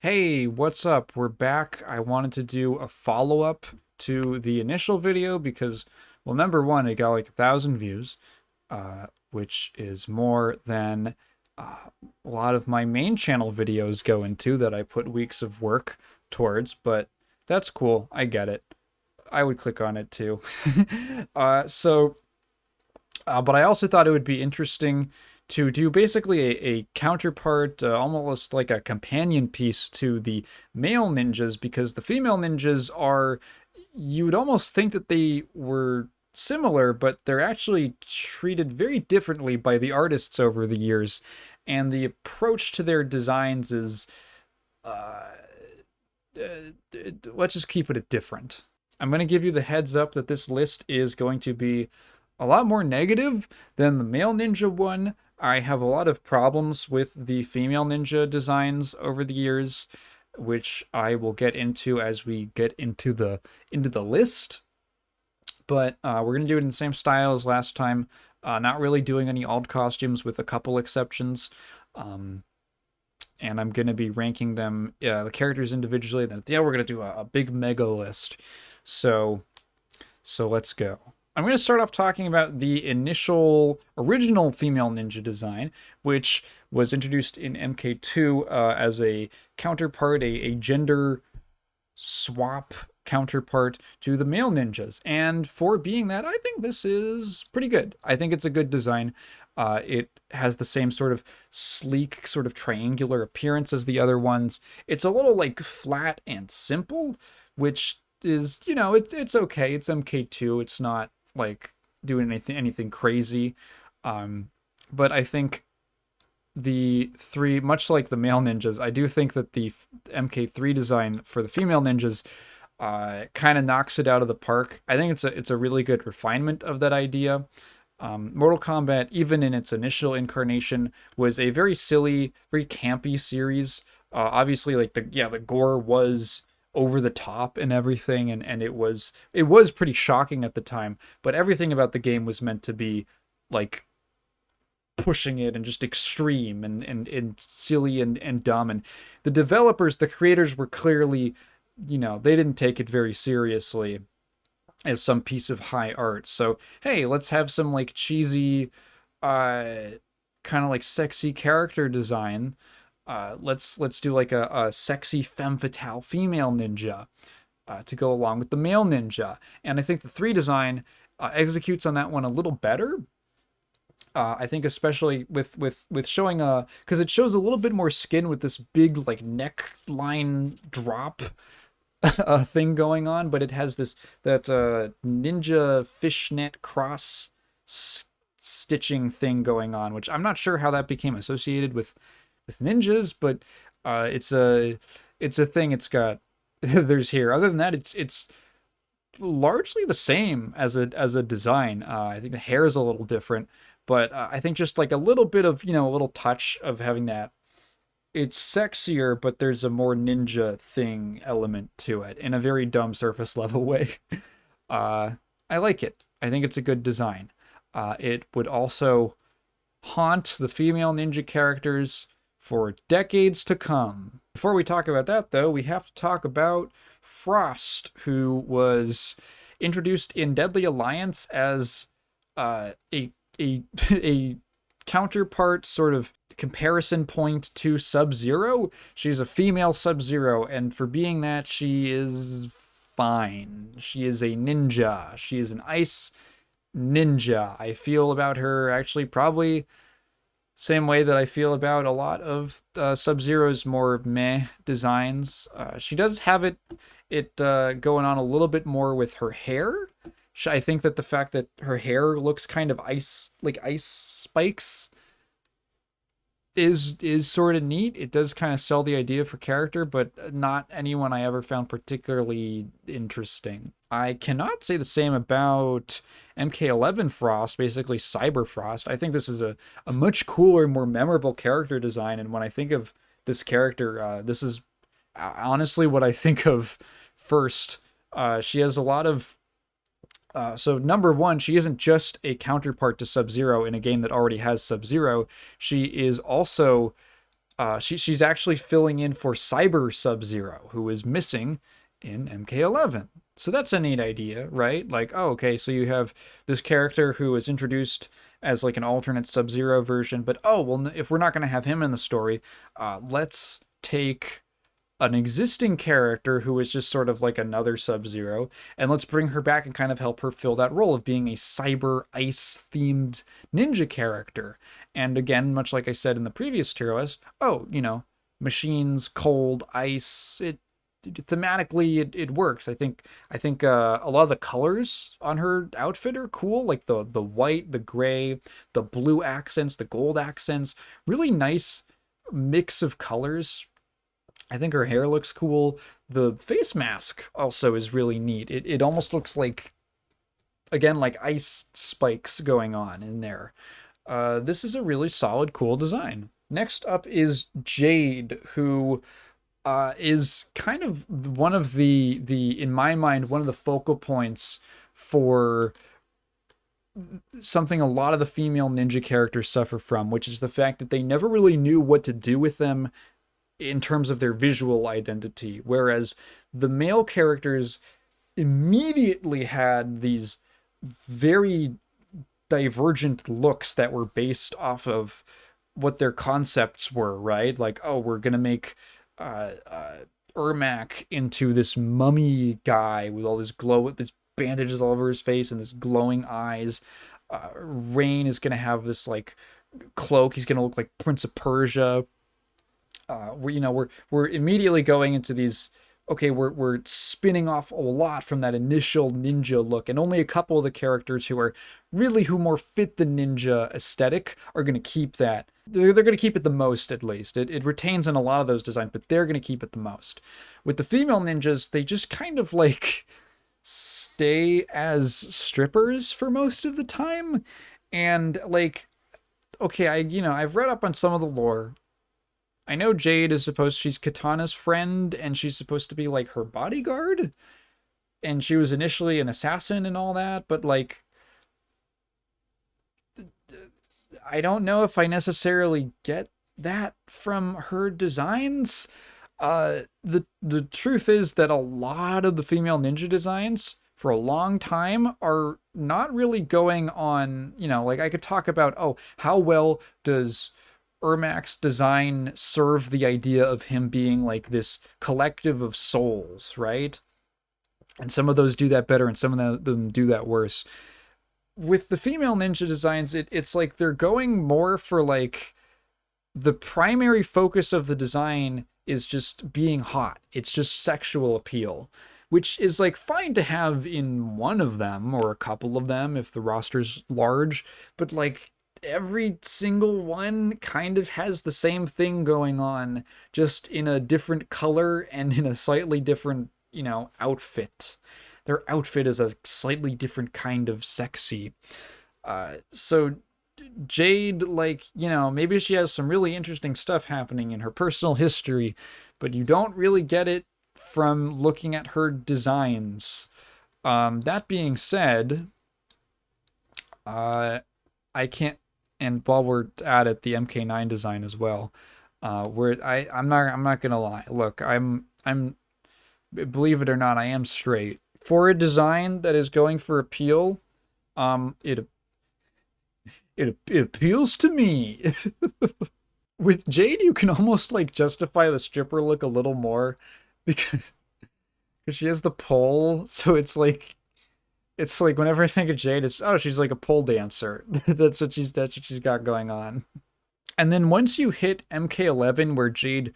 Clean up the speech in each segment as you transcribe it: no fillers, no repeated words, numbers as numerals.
Hey, what's up? We're back. I wanted to do a follow-up to the initial video because, well, number one, it got like 1,000 views, which is more than a lot of my main channel videos go into that I put weeks of work towards, but that's cool. I get it. I would click on it too. But I also thought it would be interesting to do basically a counterpart, almost like a companion piece to the male ninjas, because the female ninjas are, you would almost think that they were similar, but they're actually treated very differently by the artists over the years. And the approach to their designs is, uh, let's just keep it different. I'm going to give you the heads up that this list is going to be a lot more negative than the male ninja one. I have a lot of problems with the female ninja designs over the years, which I will get into as we get into the list. But we're gonna do it in the same style as last time. Not really doing any alt costumes with a couple exceptions. Um, and I'm gonna be ranking them, the characters individually. Then we're gonna do a big mega list. So let's go. I'm going to start off talking about the initial original female ninja design, which was introduced in MK2 as a counterpart, a gender swap counterpart to the male ninjas. And for being that, I think this is pretty good. I think it's a good design. It has the same sort of sleek, sort of triangular appearance as the other ones. It's a little like flat and simple, which is, it's okay. It's MK2. It's not like doing anything crazy. But I think the three, much like the male ninjas, I do think that the MK3 design for the female ninjas kind of knocks it out of the park. I think it's a really good refinement of that idea. Mortal Kombat, even in its initial incarnation, was a very silly, very campy series. Obviously, like the gore was over the top and everything, and it was pretty shocking at the time, but everything about the game was meant to be like pushing it and just extreme and silly and dumb. And the developers, the creators, were clearly, they didn't take it very seriously as some piece of high art. So hey, let's have some like cheesy kind of like sexy character design. Let's do like a sexy femme fatale female ninja to go along with the male ninja. And I think the 3 design executes on that one a little better. I think especially with showing because it shows a little bit more skin with this big like neckline drop thing going on, but it has that ninja fishnet cross stitching thing going on, which I'm not sure how that became associated with ninjas, but it's a thing. It's got there's here. Other than that, it's largely the same as a design. I think the hair is a little different, but I think just like a little bit of a little touch of having that. It's sexier, but there's a more ninja thing element to it in a very dumb surface level way. Uh, I like it. I think it's a good design. It would also haunt the female ninja characters for decades to come. Before we talk about that, though, we have to talk about Frost, who was introduced in Deadly Alliance as a a counterpart, sort of comparison point to Sub-Zero. She's a female Sub-Zero, and for being that, she is fine. She is a ninja. She is an ice ninja. I feel about her actually probably same way that I feel about a lot of Sub-Zero's more meh designs. She does have it going on a little bit more with her hair. I think that the fact that her hair looks kind of ice spikes is sort of neat. It does kind of sell the idea for character, but not anyone I ever found particularly interesting. I cannot say the same about MK11 Frost, basically Cyber Frost. I think this is a much cooler, more memorable character design, and when I think of this character, this is honestly what I think of first. She has a lot of so number one, she isn't just a counterpart to Sub-Zero in a game that already has Sub-Zero. She is also She's actually filling in for Cyber Sub-Zero, who is missing in MK11. So that's a neat idea, right? Like, oh, okay, so you have this character who is introduced as like an alternate Sub-Zero version, but oh, well, if we're not going to have him in the story, let's take an existing character who is just sort of like another Sub-Zero, and let's bring her back and kind of help her fill that role of being a cyber ice themed ninja character. And again, much like I said in the previous tier list, oh, machines, cold, ice, it thematically it works. I think a lot of the colors on her outfit are cool, like the white, the gray, the blue accents, the gold accents, really nice mix of colors. I think her hair looks cool. The face mask also is really neat. It almost looks like, again, like ice spikes going on in there. This is a really solid, cool design. Next up is Jade, who is kind of one of the in my mind, one of the focal points for something a lot of the female ninja characters suffer from, which is the fact that they never really knew what to do with them in terms of their visual identity, whereas the male characters immediately had these very divergent looks that were based off of what their concepts were, right? Like, oh, we're gonna make Ermac into this mummy guy with all this glow, this bandages all over his face and this glowing eyes. Rain is gonna have this like cloak. He's gonna look like Prince of Persia. We're immediately going into these. Okay, we're spinning off a lot from that initial ninja look, and only a couple of the characters who more fit the ninja aesthetic are going to keep that. They're going to keep it the most, at least. It retains in a lot of those designs, but they're going to keep it the most. With the female ninjas, they just kind of like stay as strippers for most of the time, and like, okay, I've read up on some of the lore. I know Jade is she's Kitana's friend, and she's supposed to be like her bodyguard, and she was initially an assassin and all that, but like, I don't know if I necessarily get that from her designs. The truth is that a lot of the female ninja designs for a long time are not really going on, like I could talk about, oh, how well does Ermac's design serve the idea of him being like this collective of souls, right? And some of those do that better and some of them do that worse. With the female ninja designs, it's like they're going more for like the primary focus of the design is just being hot. It's just sexual appeal, which is like fine to have in one of them or a couple of them if the roster's large, but like every single one kind of has the same thing going on, just in a different color and in a slightly different, outfit. Their outfit is a slightly different kind of sexy. So Jade, like, maybe she has some really interesting stuff happening in her personal history, but you don't really get it from looking at her designs. That being said, I can't. And while we're at it, the MK9 design as well. I'm not gonna lie. Look, I'm believe it or not, I am straight. For a design that is going for appeal, it appeals to me. With Jade, you can almost like justify the stripper look a little more because she has the pole, so it's like whenever I think of Jade, it's she's like a pole dancer. that's what she's got going on. And then once you hit MK11 where Jade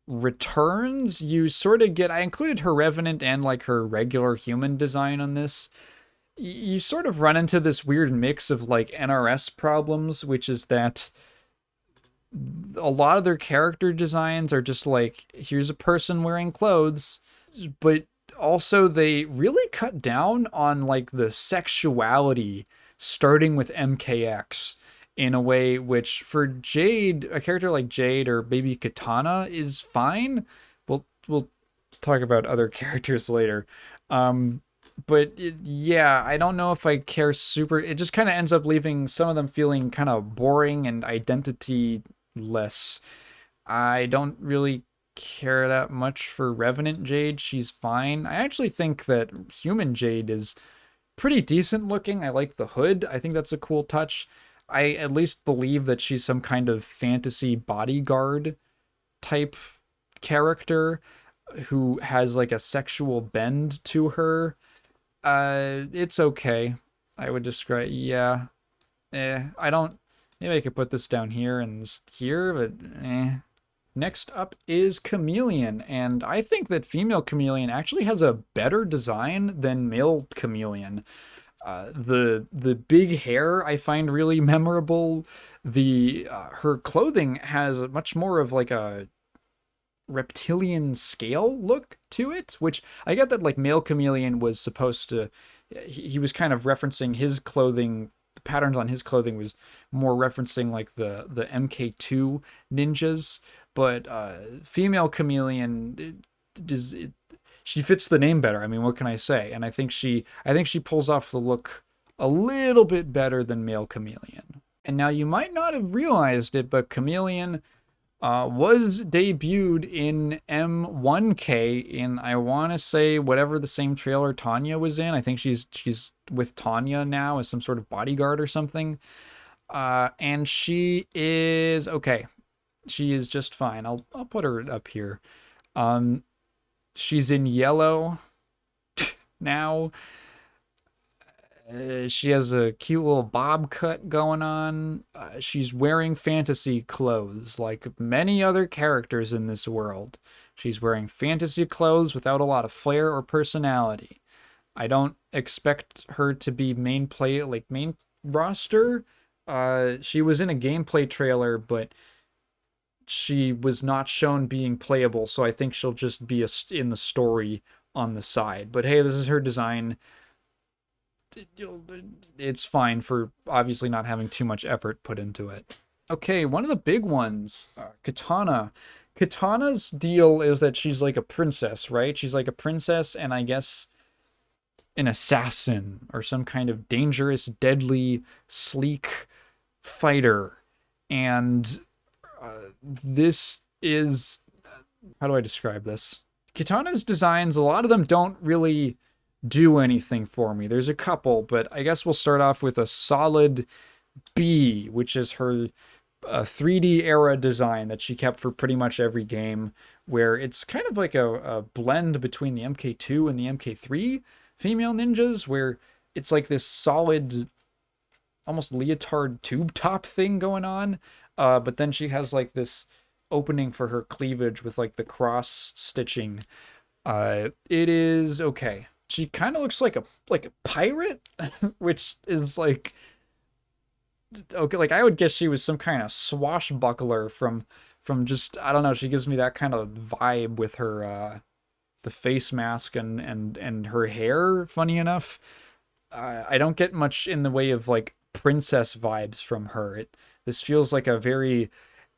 returns, you sort of get, I included her Revenant and like her regular human design on this. You sort of run into this weird mix of like NRS problems, which is that a lot of their character designs are just like, here's a person wearing clothes, but also they really cut down on like the sexuality starting with MKX in a way which for Jade, a character like Jade or maybe Kitana is fine. We'll talk about other characters later. But I don't know if I care super. It just kind of ends up leaving some of them feeling kind of boring and identity less. I don't really care that much for Revenant Jade. She's fine. I actually think that Human Jade is pretty decent looking. I like the hood. I think that's a cool touch. I at least believe that she's some kind of fantasy bodyguard type character who has like a sexual bend to her. It's okay. I would describe, yeah. I don't, maybe I could put this down here and here, but Next up is Khameleon, and I think that female Khameleon actually has a better design than male Khameleon. The big hair I find really memorable. The her clothing has much more of like a reptilian scale look to it, which I get that like male Khameleon was supposed to, he was kind of referencing his clothing, the patterns on his clothing was more referencing like the MK2 ninjas, but female Khameleon she fits the name better. I mean, what can I say? And I think she pulls off the look a little bit better than male Khameleon. And now you might not have realized it, but Khameleon was debuted in M1K in, I want to say, whatever the same trailer Tanya was in. I think she's with Tanya now as some sort of bodyguard or something. And she is okay. She is just fine. I'll put her up here. She's in yellow now. She has a cute little bob cut going on. She's wearing fantasy clothes like many other characters in this world. She's wearing fantasy clothes without a lot of flair or personality. I don't expect her to be main roster. She was in a gameplay trailer, but she was not shown being playable, so I think she'll just be in the story on the side. But hey, this is her design. It's fine for obviously not having too much effort put into it. Okay, one of the big ones, Kitana. Kitana's deal is that she's like a princess, right? She's like a princess and I guess an assassin or some kind of dangerous, deadly, sleek fighter. And this is, how do I describe this? Kitana's designs, a lot of them don't really do anything for me. There's a couple, but I guess we'll start off with a solid B, which is her 3D era design that she kept for pretty much every game, where it's kind of like a blend between the MK2 and the MK3 female ninjas, where it's like this solid, almost leotard tube top thing going on, but then she has like this opening for her cleavage with like the cross stitching. It is okay. She kind of looks like a pirate, which is like okay. Like I would guess she was some kind of swashbuckler from just, I don't know. She gives me that kind of vibe with her the face mask and her hair. Funny enough, I don't get much in the way of like princess vibes from her. This feels like a very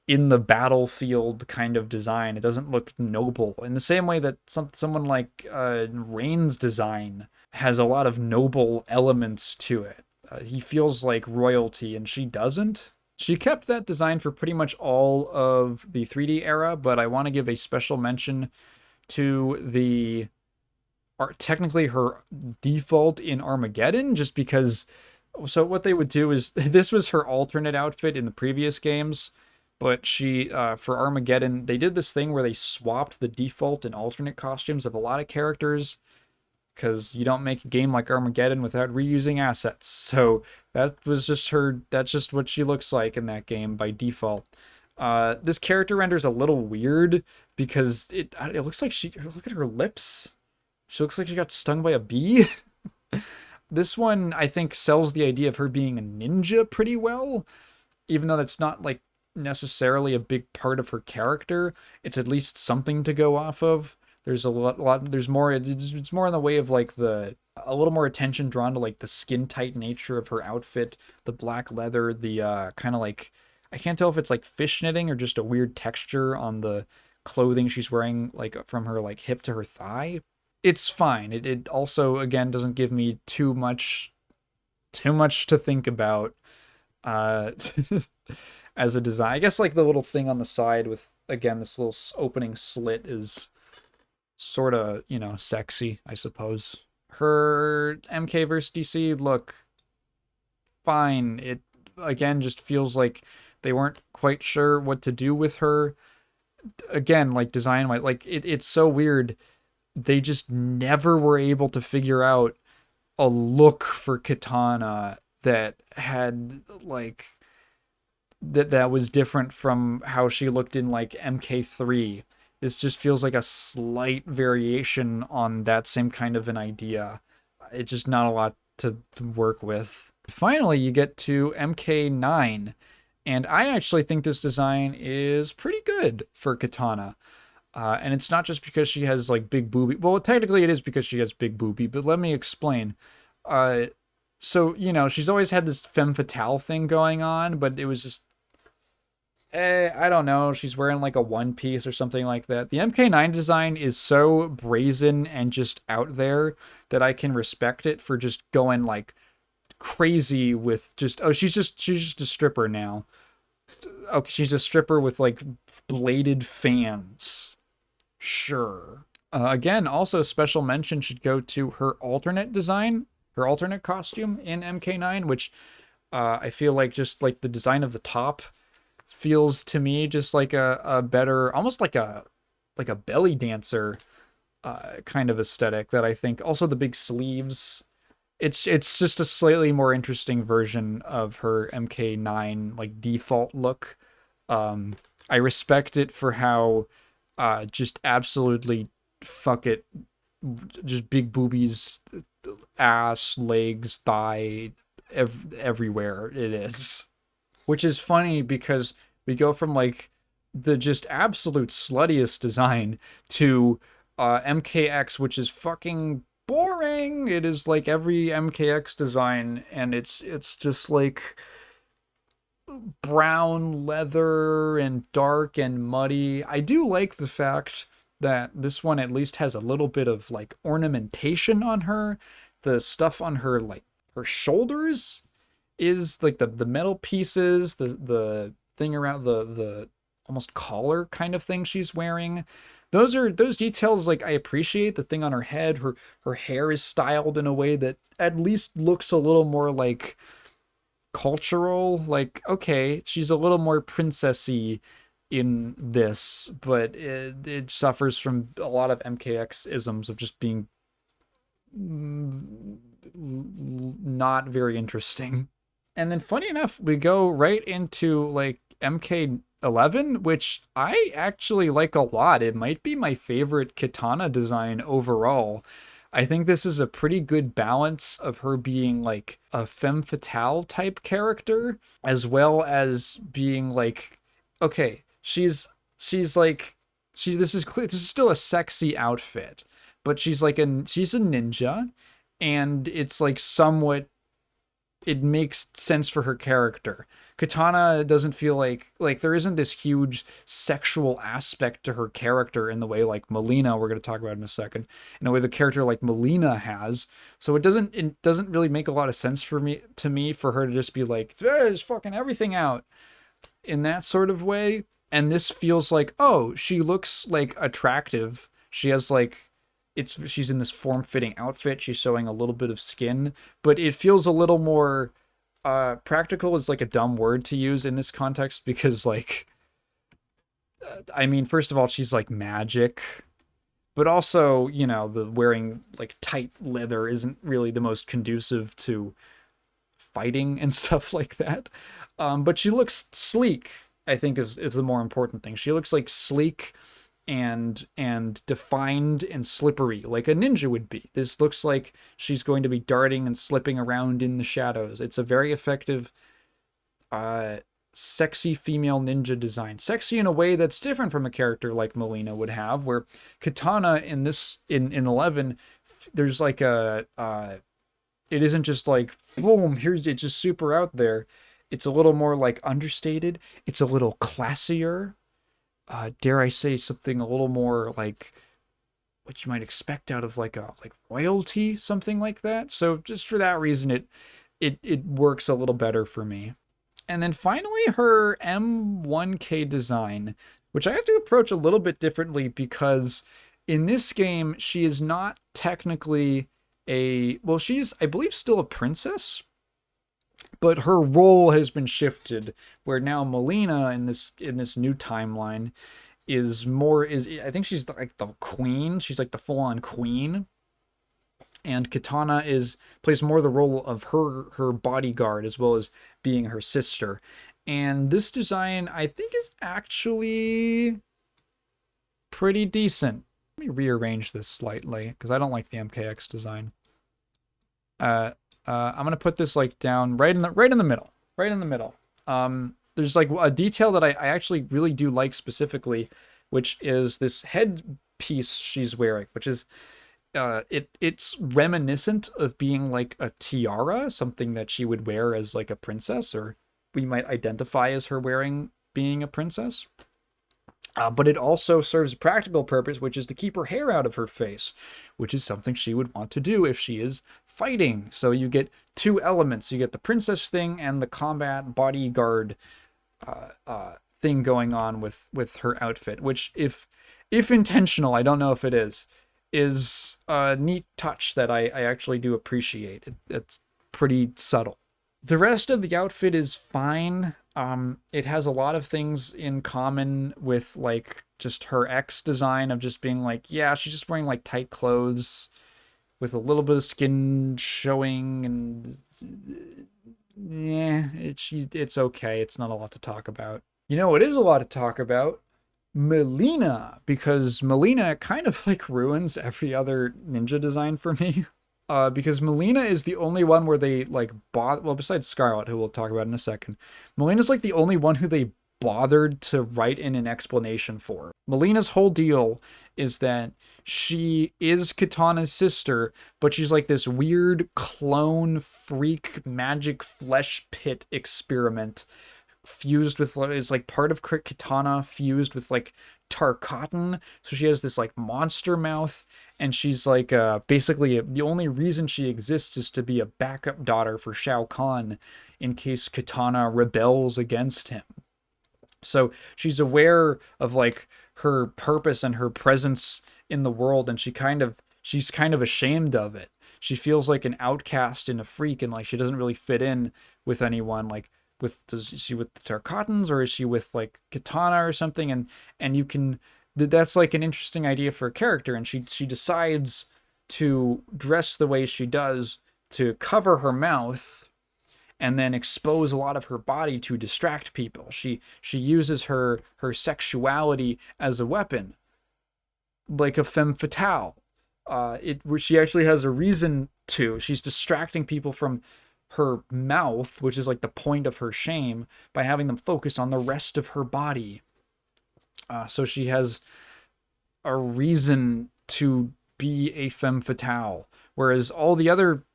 in the battlefield kind of design. It doesn't look noble in the same way that someone like Rain's design has a lot of noble elements to it. He feels like royalty and she doesn't. She kept that design for pretty much all of the 3D era, but I want to give a special mention to the technically her default in Armageddon, just because. So what they would do is this was her alternate outfit in the previous games, but she for Armageddon they did this thing where they swapped the default and alternate costumes of a lot of characters, because you don't make a game like Armageddon without reusing assets. So that was just her. That's just what she looks like in that game by default. This character render's a little weird because it looks like look at her lips. She looks like she got stung by a bee. This one, I think, sells the idea of her being a ninja pretty well, even though that's not like necessarily a big part of her character. It's at least something to go off of. There's a lot. There's more. It's more in the way of like a little more attention drawn to like the skin tight nature of her outfit, the black leather, the kind of like, I can't tell if it's like fish knitting or just a weird texture on the clothing she's wearing, like from her like hip to her thigh. It's fine. It also, again, doesn't give me too much to think about as a design. I guess like the little thing on the side with again, this little opening slit is sort of, you know, sexy, I suppose. Her MK versus DC look fine. It again just feels like they weren't quite sure what to do with her. Again, like design wise, like it's so weird. They just never were able to figure out a look for Kitana that had like that was different from how she looked in like MK3. This just feels like a slight variation on that same kind of an idea. It's just not a lot to work with. Finally, you get to MK9, and I actually think this design is pretty good for Kitana. And it's not just because she has like big booby. Well, technically it is because she has big booby, but let me explain. Uh, so, you know, she's always had this femme fatale thing going on, but it was just, I don't know. She's wearing like a one piece or something like that. The MK9 design is so brazen and just out there that I can respect it for just going like crazy with just, oh, she's just a stripper now. Okay, she's a stripper with like bladed fans. Sure. Again, also special mention should go to her alternate design, her alternate costume in MK9, which I feel like just like the design of the top feels to me just like a better, almost like a belly dancer kind of aesthetic that I think. Also the big sleeves. It's just a slightly more interesting version of her MK9 like default look. I respect it for how just absolutely fuck it, just big boobies, ass, legs, thigh, everywhere it is. Which is funny because we go from like the just absolute sluttiest design to MKX, which is fucking boring. It is like every MKX design, and it's just like brown leather and dark and muddy. I do like the fact that this one at least has a little bit of like ornamentation on her. The stuff on her, like her shoulders, is like the metal pieces, the thing around the almost collar kind of thing she's wearing. Those details, like I appreciate. The thing on her head, her hair is styled in a way that at least looks a little more like cultural. Like, okay, she's a little more princessy in this, but it suffers from a lot of MKX isms of just being not very interesting. And then funny enough, we go right into like MK11, which I actually like a lot. It might be my favorite Kitana design overall. I think this is a pretty good balance of her being like a femme fatale type character, as well as being like, okay, she's like this is clear, this is still a sexy outfit, but she's a ninja, and it's like somewhat, it makes sense for her character. Kitana doesn't feel like there isn't this huge sexual aspect to her character in the way like Mileena, we're going to talk about in a second, in a way the character like Mileena has. So it doesn't really make a lot of sense for me for her to just be like, there's fucking everything out in that sort of way. And this feels like, oh, she looks like attractive. She has like, she's in this form-fitting outfit. She's showing a little bit of skin, but it feels a little more practical is like a dumb word to use in this context, because like, I mean, first of all, she's like magic, but also, you know, the wearing like tight leather isn't really the most conducive to fighting and stuff like that. But she looks sleek, I think is the more important thing. She looks like sleek and defined and slippery, like a ninja would be. This looks like she's going to be darting and slipping around in the shadows. It's a very effective sexy female ninja design. Sexy in a way that's different from a character like Mileena would have, where Kitana in 11, there's like it isn't just like boom, it's just super out there. It's a little more like understated. It's a little classier. Dare I say something a little more like what you might expect out of like royalty, something like that. So just for that reason, it works a little better for me. And then finally, her M1K design, which I have to approach a little bit differently because in this game, she is not technically well, she's, I believe, still a princess, but her role has been shifted where now Mileena in this new timeline is I think she's like the queen. She's like the full-on queen. And Kitana plays more the role of her bodyguard as well as being her sister. And this design I think is actually pretty decent. Let me rearrange this slightly because I don't like the MKX design. I'm gonna put this like down right in the middle, right in the middle. There's like a detail that I actually really do like specifically, which is this headpiece she's wearing, which is it's reminiscent of being like a tiara, something that she would wear as like a princess, or we might identify as her wearing being a princess. But it also serves a practical purpose, which is to keep her hair out of her face, which is something she would want to do if she is fighting. So you get two elements. You get the princess thing and the combat bodyguard thing going on with her outfit, which if intentional, I don't know if it is a neat touch that I actually do appreciate. It's pretty subtle. The rest of the outfit is fine. It has a lot of things in common with like just her X design of just being like, yeah, she's just wearing like tight clothes with a little bit of skin showing, and yeah, it's okay. It's not a lot to talk about. You know, it is a lot to talk about. Mileena, because Mileena kind of like ruins every other ninja design for me. Because Mileena is the only one where they like well, besides Skarlet, who we'll talk about in a second, Mileena's like the only one who they bothered to write in an explanation for. Mileena's whole deal is that she is Kitana's sister, but she's like this weird clone freak magic flesh pit experiment fused with, is like part of Kitana fused with like Tarkatan. So she has this like monster mouth, and she's like basically the only reason she exists is to be a backup daughter for Shao Kahn in case Kitana rebels against him. So she's aware of like her purpose and her presence in the world, and she's kind of ashamed of it. She feels like an outcast and a freak, and like she doesn't really fit in with anyone. Like, is she with the Tarkatans, or is she with like Kitana or something? And you can, that's like an interesting idea for a character, and she decides to dress the way she does to cover her mouth and then expose a lot of her body to distract people. She uses her sexuality as a weapon, like a femme fatale. She actually has a reason to. She's distracting people from her mouth, which is like the point of her shame, by having them focus on the rest of her body. So she has a reason to be a femme fatale. Whereas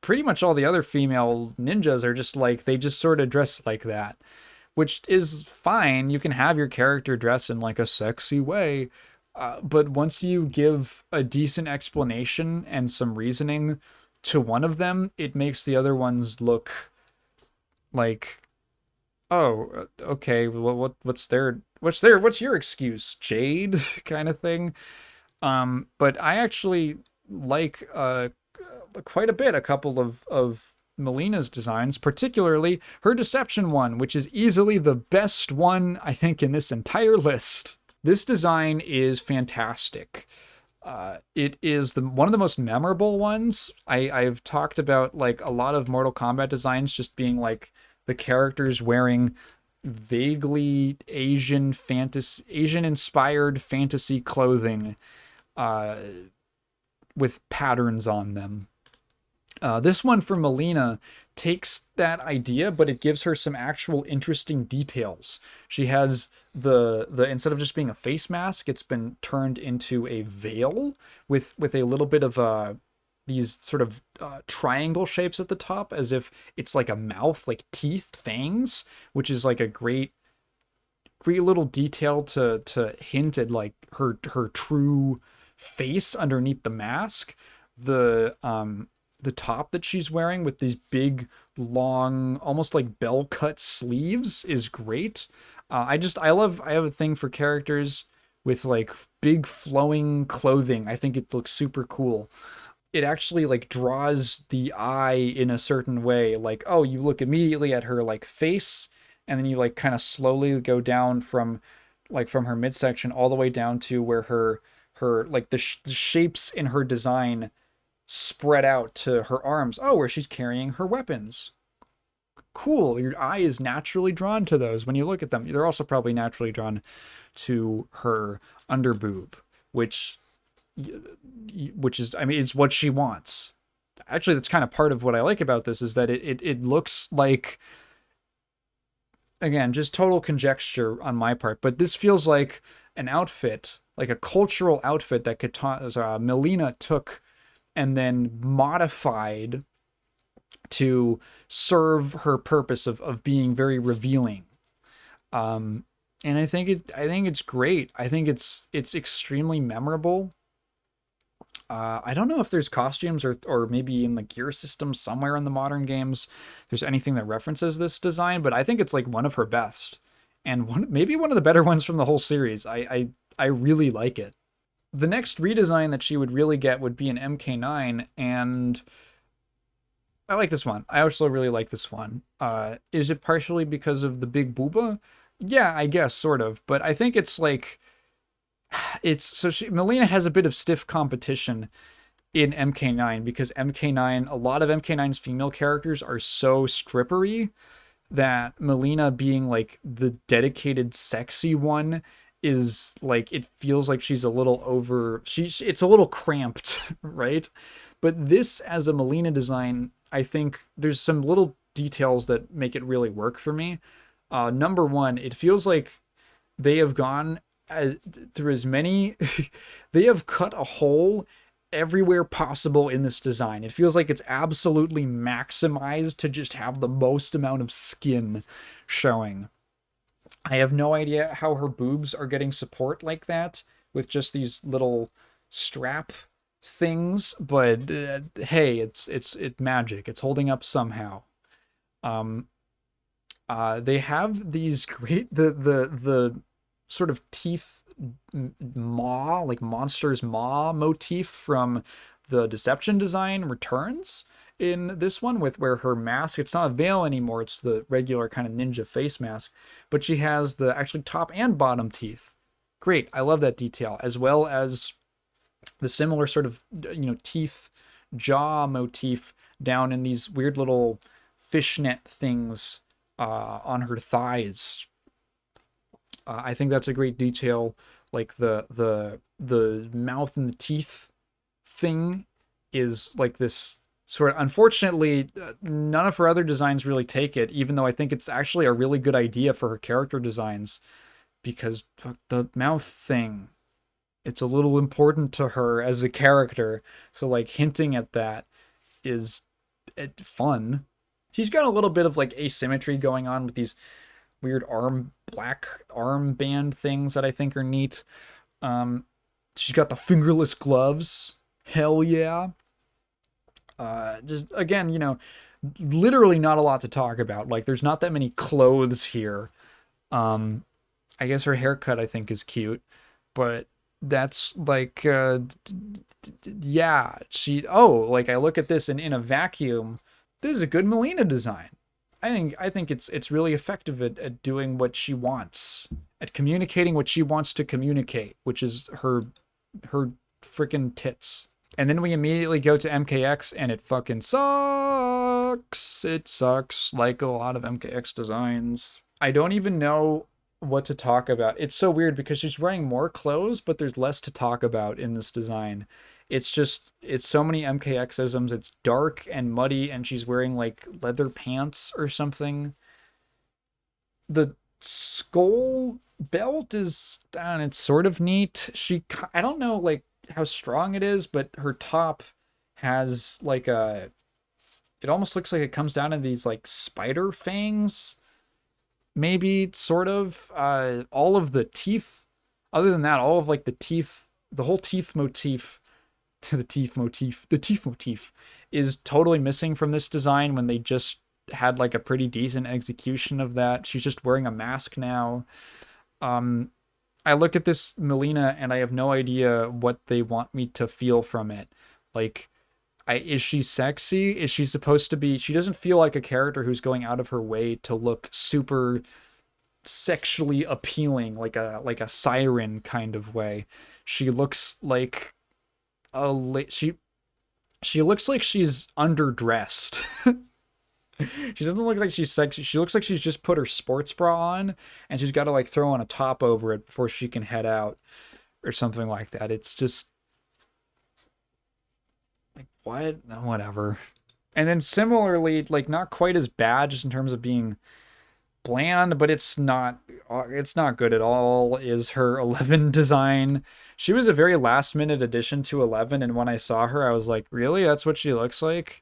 pretty much all the other female ninjas are just like, they just sort of dress like that, which is fine. You can have your character dress in like a sexy way. But once you give a decent explanation and some reasoning to one of them, it makes the other ones look like, oh, okay, well, what's your excuse, Jade, kind of thing. But I actually like quite a bit a couple of Mileena's designs, particularly her deception one, which is easily the best one I think in this entire list. This design is fantastic. It is one of the most memorable ones. I've talked about like a lot of Mortal Kombat designs just being like the characters wearing vaguely Asian inspired fantasy clothing with patterns on them. This one for Mileena takes that idea, but it gives her some actual interesting details. She has the instead of just being a face mask, it's been turned into a veil with a little bit of these sort of triangle shapes at the top, as if it's like a mouth, like teeth, fangs, which is like a great little detail to hint at like her true face underneath the mask. The top that she's wearing with these big, long, almost like bell cut sleeves is great. I have a thing for characters with like big flowing clothing. I think it looks super cool. It actually like draws the eye in a certain way. Like, oh, you look immediately at her like face, and then you like kind of slowly go down from from her midsection all the way down to where her like the shapes in her design spread out to her arms. Oh, where she's carrying her weapons. Cool. Your eye is naturally drawn to those when you look at them. They're also probably naturally drawn to her underboob, which is, I mean, it's what she wants. Actually, that's kind of part of what I like about this, is that it looks like, again, just total conjecture on my part, but this feels like an outfit, like a cultural outfit that Mileena took and then modified to serve her purpose of being very revealing. And I think it's great. I think it's extremely memorable. I don't know if there's costumes or maybe in the gear system somewhere in the modern games there's anything that references this design, but I think it's like one of her best, and maybe one of the better ones from the whole series. I really like it. The next redesign that she would really get would be an MK9, and I like this one. I also really like this one. Is it partially because of the big booba? Yeah, I guess, sort of. But I think it's like, Mileena has a bit of stiff competition in MK9, because a lot of MK9's female characters are so strippery that Mileena being like the dedicated sexy one is like, it feels like she's a little it's a little cramped, right? But this as a Mileena design, I think there's some little details that make it really work for me. Number one, it feels like they have gone through as many, they have cut a hole everywhere possible in this design. It feels like it's absolutely maximized to just have the most amount of skin showing. I have no idea how her boobs are getting support like that with just these little strap things, but hey, it's magic. It's holding up somehow. They have these great the sort of teeth maw, like monster's maw motif from the Deception design returns in this one, with where her mask, it's not a veil anymore, it's the regular kind of ninja face mask, but she has the actually top and bottom teeth. Great, I love that detail, as well as the similar sort of, teeth jaw motif down in these weird little fishnet things on her thighs. I think that's a great detail. Like the mouth and the teeth thing is like this sort of, unfortunately, none of her other designs really take it, even though I think it's actually a really good idea for her character designs, because fuck, the mouth thing, it's a little important to her as a character. So like hinting at that is fun. She's got a little bit of like asymmetry going on with these weird black armband things that I think are neat. She's got the fingerless gloves. Hell yeah. Just again, literally not a lot to talk about. Like, there's not that many clothes here. I guess her haircut I think is cute, but that's like yeah, like I look at this and in a vacuum, this is a good Mileena design. I think it's really effective at doing what she wants, at communicating what she wants to communicate, which is her freaking tits. And then we immediately go to MKX, and it fucking sucks. It sucks, like a lot of MKX designs. I don't even know what to talk about. It's so weird because she's wearing more clothes, but there's less to talk about in this design. It's so many MKX-isms. It's dark and muddy, and she's wearing like leather pants or something. The skull belt is, it's sort of neat. I don't know like how strong it is, but her top has like it almost looks like it comes down to these like spider fangs. Maybe, sort of. All of the teeth, other than that, all of like the teeth, the whole teeth motif, the teeth motif is totally missing from this design when they just had like a pretty decent execution of that. She's just wearing a mask now. I look at this Mileena and I have no idea what they want me to feel from it. Like, is she sexy? Is she supposed to be? She doesn't feel like a character who's going out of her way to look super sexually appealing, like a siren kind of way. She looks like she looks like she's underdressed. She doesn't look like she's sexy. She looks like she's just put her sports bra on and she's got to like throw on a top over it before she can head out or something like that. It's just like, what? No, whatever. And then similarly, like not quite as bad just in terms of being bland, but it's not good at all, is her 11 design. She was a very last minute addition to 11, and when I saw her I was like, really? That's what she looks like?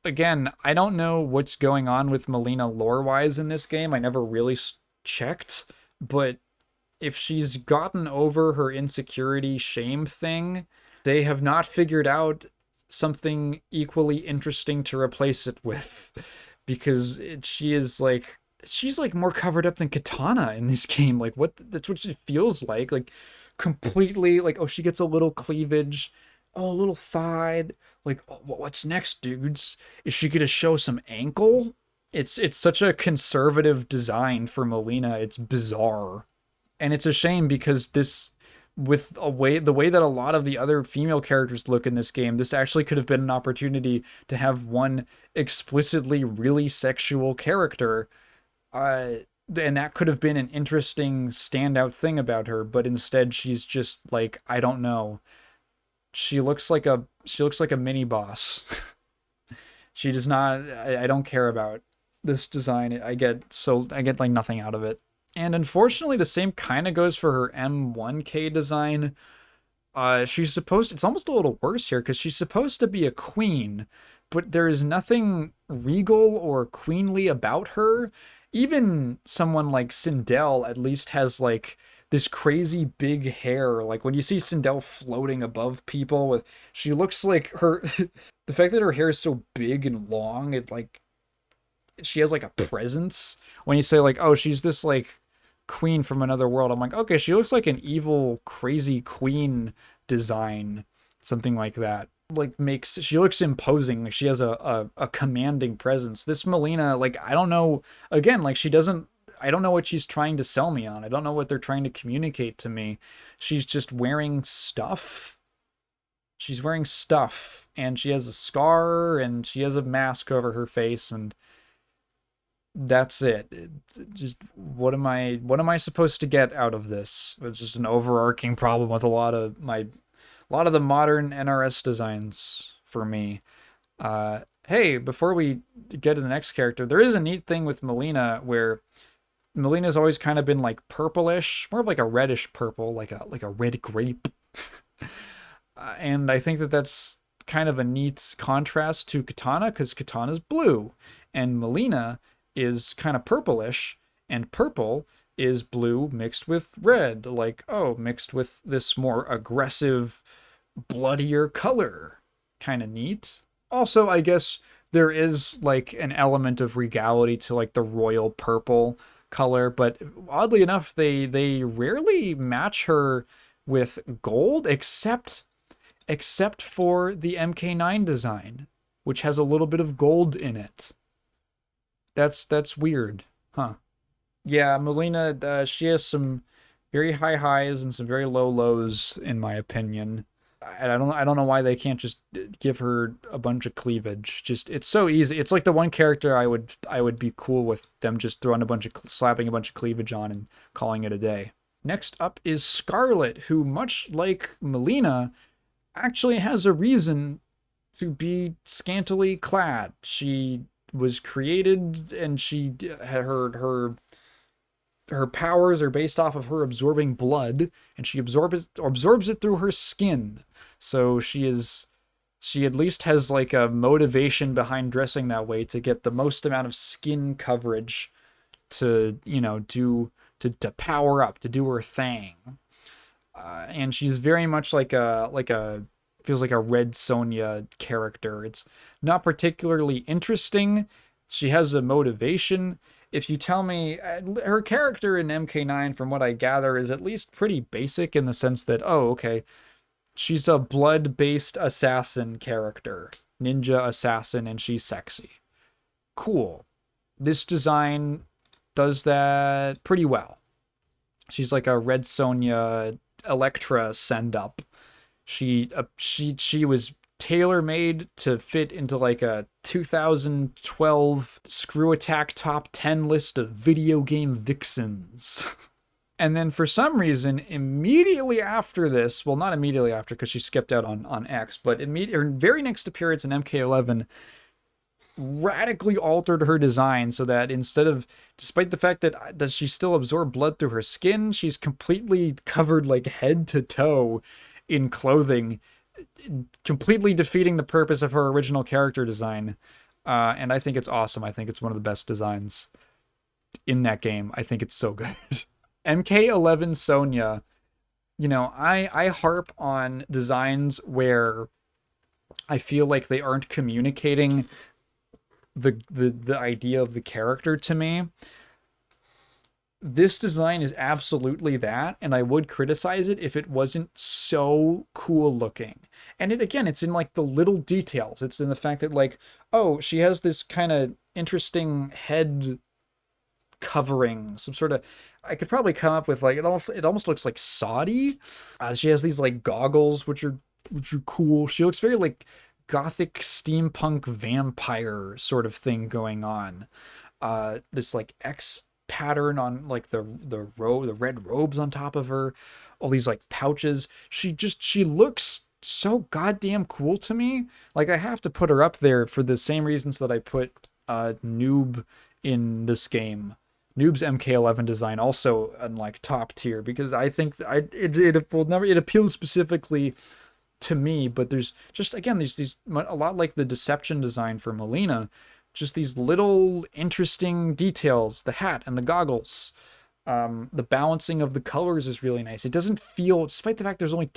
Again, I don't know what's going on with Mileena lore-wise in this game. I never really checked, but if she's gotten over her insecurity shame thing, they have not figured out something equally interesting to replace it with. Because she's like more covered up than Kitana in this game. Like what that's what she feels like completely like, oh, she gets a little cleavage, oh, a little thigh. Like, oh, what's next, dudes? Is she gonna show some ankle? It's such a conservative design for Mileena. It's bizarre. And it's a shame because this with the way that a lot of the other female characters look in this game, this actually could have been an opportunity to have one explicitly really sexual character, and that could have been an interesting standout thing about her. But instead, she's just like, I don't know. She looks like a mini boss. She does not. I don't care about this design. I get like nothing out of it. And unfortunately, the same kind of goes for her M1K design. It's almost a little worse here because she's supposed to be a queen, but there is nothing regal or queenly about her. Even someone like Sindel at least has like this crazy big hair. Like when you see Sindel floating above people she looks like her, the fact that her hair is so big and long, she has like a presence. When you say like, oh, she's this like queen from another world, I'm like, okay, she looks like an evil crazy queen design, something like that. She looks imposing, like she has a commanding presence. This Mileena, like, I don't know, again, like she doesn't, I don't know what she's trying to sell me on. I don't know what they're trying to communicate to me. She's just wearing stuff. She's wearing stuff and she has a scar and she has a mask over her face, and that's it. Just what am I supposed to get out of this? It's just an overarching problem with a lot of the modern NRS designs for me. Hey, before we get to the next character, there is a neat thing with Mileena where Melina's always kind of been like purplish, more of like a reddish purple, like a red grape. And I think that that's kind of a neat contrast to Kitana because Kitana's blue and Mileena is kind of purplish, and purple is blue mixed with red, like, oh, mixed with this more aggressive, bloodier color. Kind of neat. Also, I guess there is like an element of regality to like the royal purple color, but oddly enough, they rarely match her with gold except for the MK9 design, which has a little bit of gold in it. That's weird, huh? Yeah, Mileena, she has some very high highs and some very low lows, in my opinion. I don't know why they can't just give her a bunch of cleavage. Just it's so easy. It's like the one character I would be cool with them just throwing slapping a bunch of cleavage on and calling it a day. Next up is Skarlet, who, much like Mileena, actually has a reason to be scantily clad. She was created, and her powers are based off of her absorbing blood, and she absorbs it through her skin. So she at least has like a motivation behind dressing that way to get the most amount of skin coverage to, to power up, to do her thing. And she's very much like a feels like a Red Sonja character. It's not particularly interesting. She has a motivation. if you tell me her character in MK9, from what I gather, is at least pretty basic in the sense that, oh, okay, she's a blood-based assassin character, ninja assassin, and she's sexy. Cool. This design does that pretty well. She's like a Red Sonja Electra send up. She was tailor made to fit into like a 2012 Screw Attack top 10 list of video game vixens. And then for some reason, immediately after this, well, not immediately after because she skipped out on X, but her very next appearance in MK11 radically altered her design so that instead of, despite the fact that does she still absorb blood through her skin, she's completely covered like head to toe in clothing, completely defeating the purpose of her original character design. And I think it's awesome. I think it's one of the best designs in that game. I think it's so good. MK11 Sonja, you know, I harp on designs where I feel like they aren't communicating the idea of the character to me. This design is absolutely that, and I would criticize it if it wasn't so cool looking. And it's in like the little details. It's in the fact that like, oh, she has this kind of interesting head covering, some sort of, I could probably come up with like, it almost looks like Saudi. She has these like goggles which are cool. She looks very like gothic steampunk vampire sort of thing going on. This like X pattern on like the red robes on top of her, all these like pouches. She looks so goddamn cool to me. Like I have to put her up there for the same reasons that I put Noob in this game. Noob's MK11 design also on like top tier, because I think it appeals specifically to me, but there's just, again, there's these, a lot like the deception design for Mileena, just these little interesting details, the hat and the goggles. The balancing of the colors is really nice. It doesn't feel, despite the fact there's only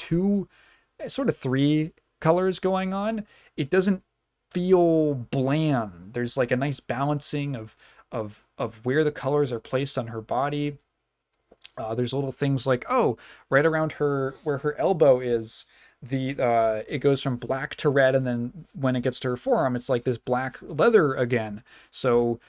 sort of three colors going on, it doesn't feel bland. There's like a nice balancing of where the colors are placed on her body. There's little things like, oh, right around her, where her elbow is, it goes from black to red, and then when it gets to her forearm, it's like this black leather again. So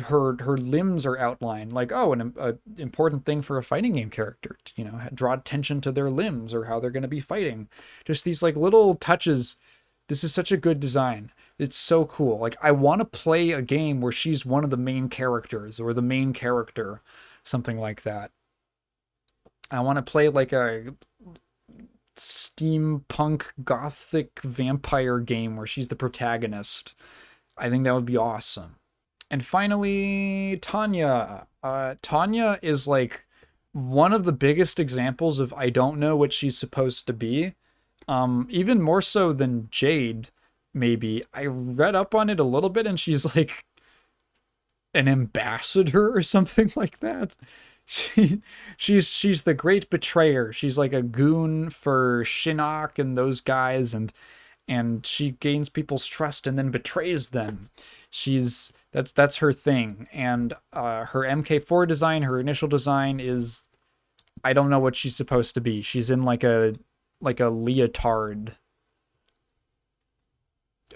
her limbs are outlined, like, oh, an important thing for a fighting game character, you know, draw attention to their limbs or how they're going to be fighting. Just these like little touches. This is such a good design. It's so cool. Like, I want to play a game where she's one of the main characters or the main character, something like that. I want to play like a steampunk gothic vampire game where she's the protagonist. I think that would be awesome. And finally, Tanya. Tanya is like one of the biggest examples of I don't know what she's supposed to be. Even more so than Jade, maybe. I read up on it a little bit, and she's like an ambassador or something like that. She's the great betrayer. She's like a goon for Shinnok and those guys, and she gains people's trust and then betrays them. That's her thing. And her MK4 design, her initial design is, I don't know what she's supposed to be. She's in like a leotard.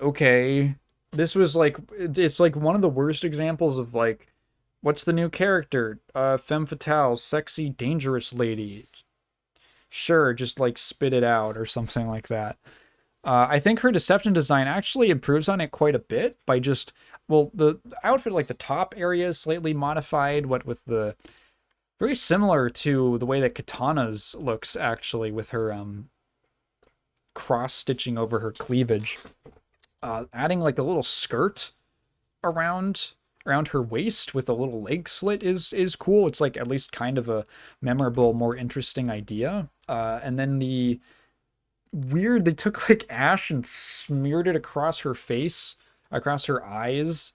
Okay. This was like, it's like one of the worst examples of like, what's the new character? Femme fatale, sexy, dangerous lady. Sure, just like spit it out or something like that. I think her deception design actually improves on it quite a bit by just, well, the outfit, like the top area is slightly modified, what with the, very similar to the way that Kitana's looks actually, with her cross stitching over her cleavage. Adding like a little skirt around her waist with a little leg slit is cool. It's like at least kind of a memorable, more interesting idea. And then the weird, they took like ash and smeared it across her face, across her eyes,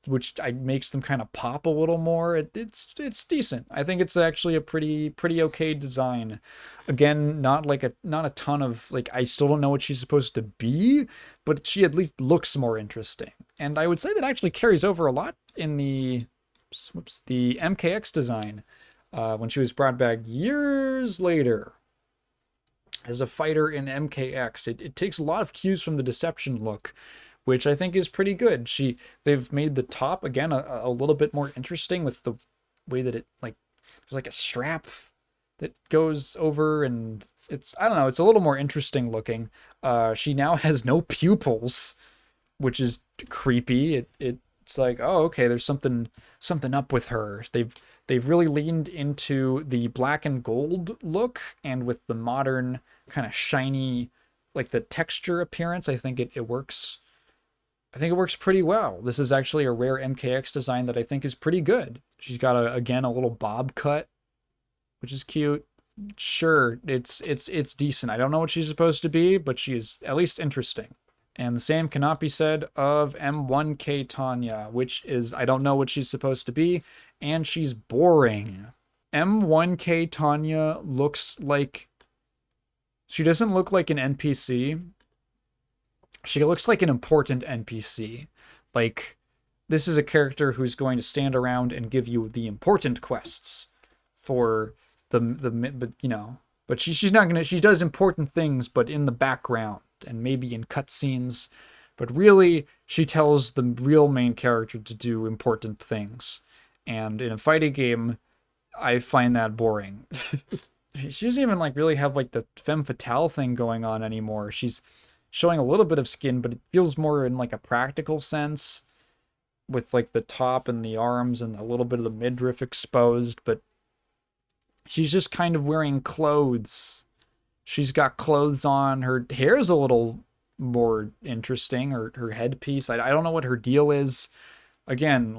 which makes them kind of pop a little more. It's decent. I think it's actually a pretty okay design. Again, not a ton of like, I still don't know what she's supposed to be, but she at least looks more interesting. And I would say that actually carries over a lot in the MKX design when she was brought back years later as a fighter in MKX. It takes a lot of cues from the Deception look, which I think is pretty good. They've made the top again a little bit more interesting with the way that it there's like a strap that goes over, and I don't know, it's a little more interesting looking. She now has no pupils, which is creepy. It's like, oh, okay, there's something up with her. They've really leaned into the black and gold look, and with the modern kind of shiny, like the texture appearance, I think it works. I think it works pretty well. This is actually a rare MKX design that I think is pretty good. She's got again a little bob cut, which is cute. Sure, it's decent. I don't know what she's supposed to be, but she's at least interesting. And the same cannot be said of M1K Tanya, which is, I don't know what she's supposed to be, and she's boring. M1K Tanya looks like... She doesn't look like an NPC. She looks like an important NPC. Like, this is a character who's going to stand around and give you the important quests for but she's not gonna, she does important things, but in the background and maybe in cutscenes, but really she tells the real main character to do important things. And in a fighting game, I find that boring. She doesn't even really have the femme fatale thing going on anymore. She's showing a little bit of skin, but it feels more in a practical sense, with the top and the arms and a little bit of the midriff exposed, but she's just kind of wearing clothes. She's got clothes on. Her hair is a little more interesting, or her headpiece. I don't know what her deal is. Again,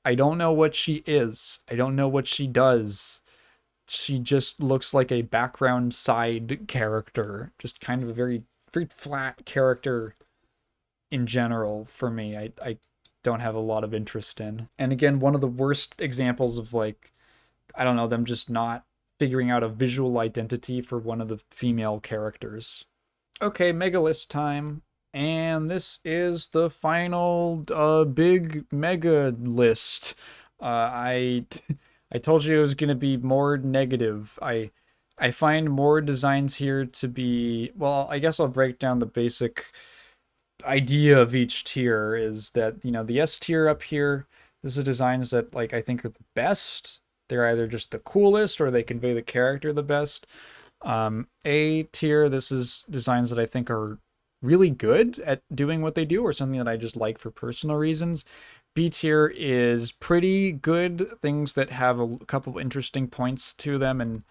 I don't know what she is. I don't know what she does. She just looks like a background side character. Just kind of a very, very flat character in general for me. I don't have a lot of interest in. And again, one of the worst examples of I don't know, them just not figuring out a visual identity for one of the female characters. Okay, mega list time. And this is the final big mega list. I told you it was going to be more negative. I find more designs here to be... Well, I guess I'll break down the basic idea of each tier. Is that, the S tier up here, this is designs that I think are the best. They're either just the coolest or they convey the character the best. A tier, this is designs that I think are really good at doing what they do, or something that I just like for personal reasons. B tier is pretty good, things that have a couple interesting points to them and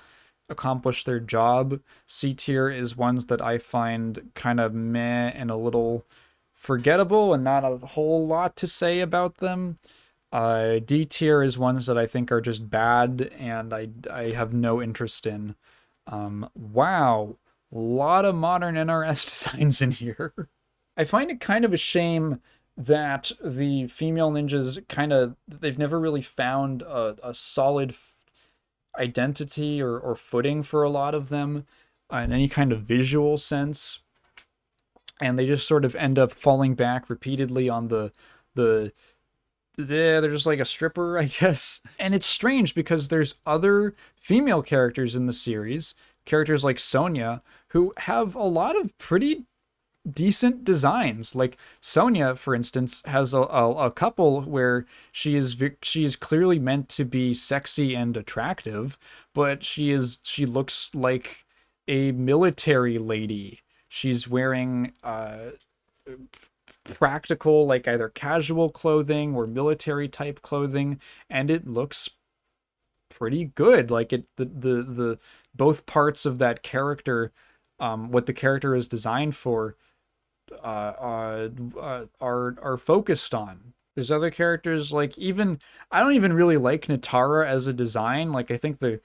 accomplish their job. C tier is ones that I find kind of meh and a little forgettable and not a whole lot to say about them. D tier is ones that I think are just bad and I have no interest in. Wow, a lot of modern NRS designs in here. I find it kind of a shame that the female ninjas they've never really found a solid identity or footing for a lot of them in any kind of visual sense. And they just sort of end up falling back repeatedly on they're just like a stripper, I guess. And it's strange because there's other female characters in the series, characters like Sonya, who have a lot of pretty decent designs. Like Sonya, for instance, has a couple where she is clearly meant to be sexy and attractive, but she looks like a military lady. She's wearing practical, either casual clothing or military type clothing, and it looks pretty good. The both parts of that character, what the character is designed for, are focused on. There's other characters I don't even really like Natara as a design. I think the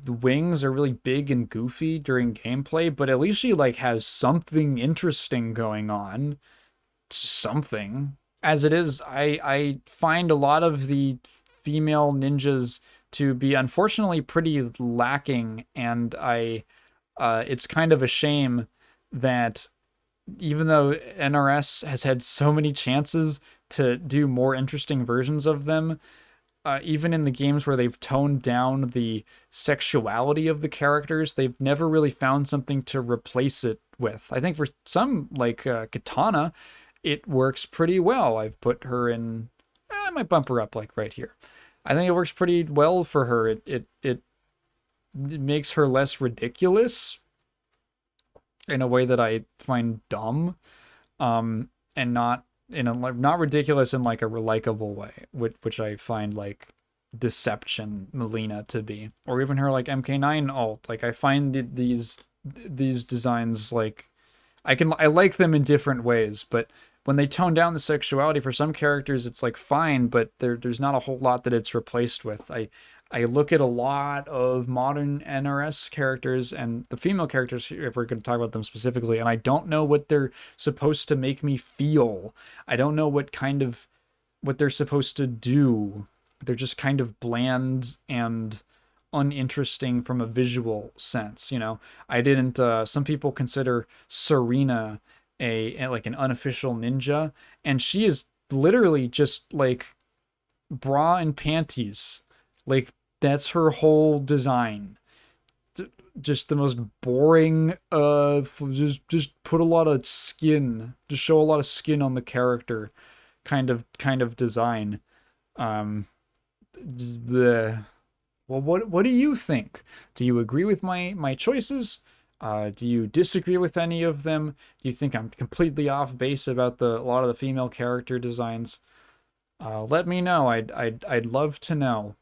wings are really big and goofy during gameplay, but at least she has something interesting going on. Something. As it is, I find a lot of the female ninjas to be unfortunately pretty lacking, and it's kind of a shame that even though NRS has had so many chances to do more interesting versions of them, even in the games where they've toned down the sexuality of the characters, they've never really found something to replace it with. I think for some, like Kitana, it works pretty well. I've put her in. I might bump her up like right here. I think it works pretty well for her. It makes her less ridiculous in a way that I find dumb, and not in a not ridiculous in like a likable way, which I find like Deception Mileena to be, or even her like MK9 alt. Like I find these designs like I like them in different ways, but when they tone down the sexuality for some characters, it's like fine, but there's not a whole lot that it's replaced with. I look at a lot of modern NRS characters and the female characters, if we're going to talk about them specifically, and I don't know what they're supposed to make me feel. I don't know what they're supposed to do. They're just kind of bland and uninteresting from a visual sense. I didn't. Some people consider Serena a like an unofficial ninja, and she is literally just like bra and panties. Like that's her whole design. Just the most boring. Just put a lot of skin. Just show a lot of skin on the character. Kind of design. The Well, what do you think? Do you agree with my choices? Do you disagree with any of them? Do you think I'm completely off base about a lot of the female character designs? Let me know. I'd love to know.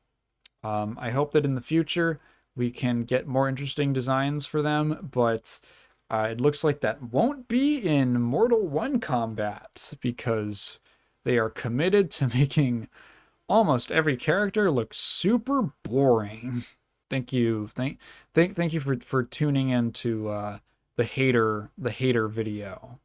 I hope that in the future we can get more interesting designs for them, but it looks like that won't be in Mortal Kombat because they are committed to making almost every character looks super boring. Thank you. Thank you for tuning in to the hater video.